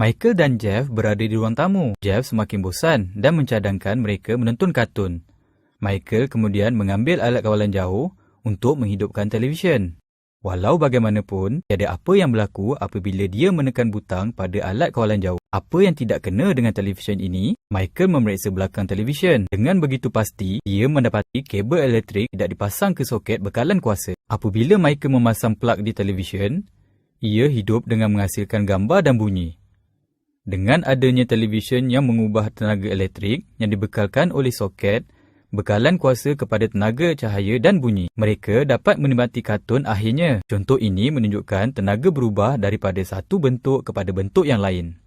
Michael dan Jeff berada di ruang tamu. Jeff semakin bosan dan mencadangkan mereka menonton kartun. Michael kemudian mengambil alat kawalan jauh untuk menghidupkan televisyen. Walau bagaimanapun, tiada apa yang berlaku apabila dia menekan butang pada alat kawalan jauh. Apa yang tidak kena dengan televisyen ini? Michael memeriksa belakang televisyen. Dengan begitu pasti, dia mendapati kabel elektrik tidak dipasang ke soket bekalan kuasa. Apabila Michael memasang plug di televisyen, ia hidup dengan menghasilkan gambar dan bunyi. Dengan adanya televisyen yang mengubah tenaga elektrik yang dibekalkan oleh soket, bekalan kuasa kepada tenaga cahaya dan bunyi, mereka dapat menikmati kartun akhirnya. Contoh ini menunjukkan tenaga berubah daripada satu bentuk kepada bentuk yang lain.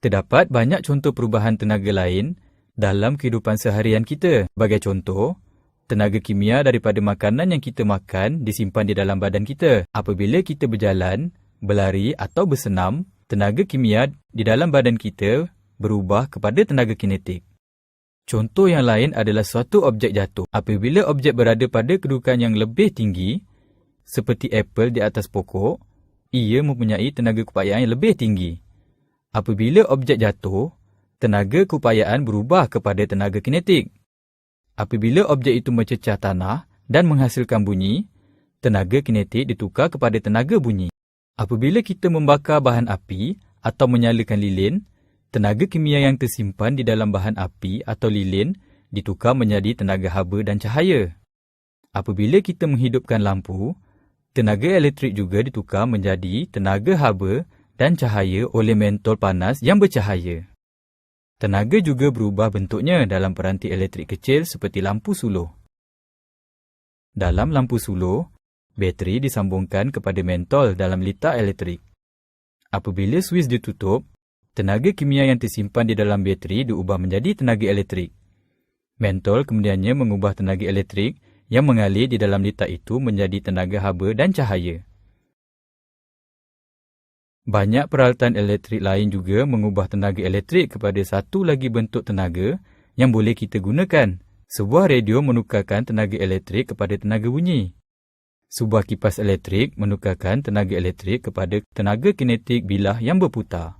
Terdapat banyak contoh perubahan tenaga lain dalam kehidupan seharian kita. Sebagai contoh, tenaga kimia daripada makanan yang kita makan disimpan di dalam badan kita. Apabila kita berjalan, berlari atau bersenam, tenaga kimia di dalam badan kita berubah kepada tenaga kinetik. Contoh yang lain adalah suatu objek jatuh. Apabila objek berada pada kedudukan yang lebih tinggi, seperti apel di atas pokok, ia mempunyai tenaga keupayaan yang lebih tinggi. Apabila objek jatuh, tenaga keupayaan berubah kepada tenaga kinetik. Apabila objek itu mencecah tanah dan menghasilkan bunyi, tenaga kinetik ditukar kepada tenaga bunyi. Apabila kita membakar bahan api atau menyalakan lilin, tenaga kimia yang tersimpan di dalam bahan api atau lilin ditukar menjadi tenaga haba dan cahaya. Apabila kita menghidupkan lampu, tenaga elektrik juga ditukar menjadi tenaga haba dan cahaya oleh mentol panas yang bercahaya. Tenaga juga berubah bentuknya dalam peranti elektrik kecil seperti lampu suluh. Dalam lampu suluh, bateri disambungkan kepada mentol dalam litar elektrik. Apabila suis ditutup, tenaga kimia yang tersimpan di dalam bateri diubah menjadi tenaga elektrik. Mentol kemudiannya mengubah tenaga elektrik yang mengalir di dalam litar itu menjadi tenaga haba dan cahaya. Banyak peralatan elektrik lain juga mengubah tenaga elektrik kepada satu lagi bentuk tenaga yang boleh kita gunakan. Sebuah radio menukarkan tenaga elektrik kepada tenaga bunyi. Sebuah kipas elektrik menukarkan tenaga elektrik kepada tenaga kinetik bilah yang berputar.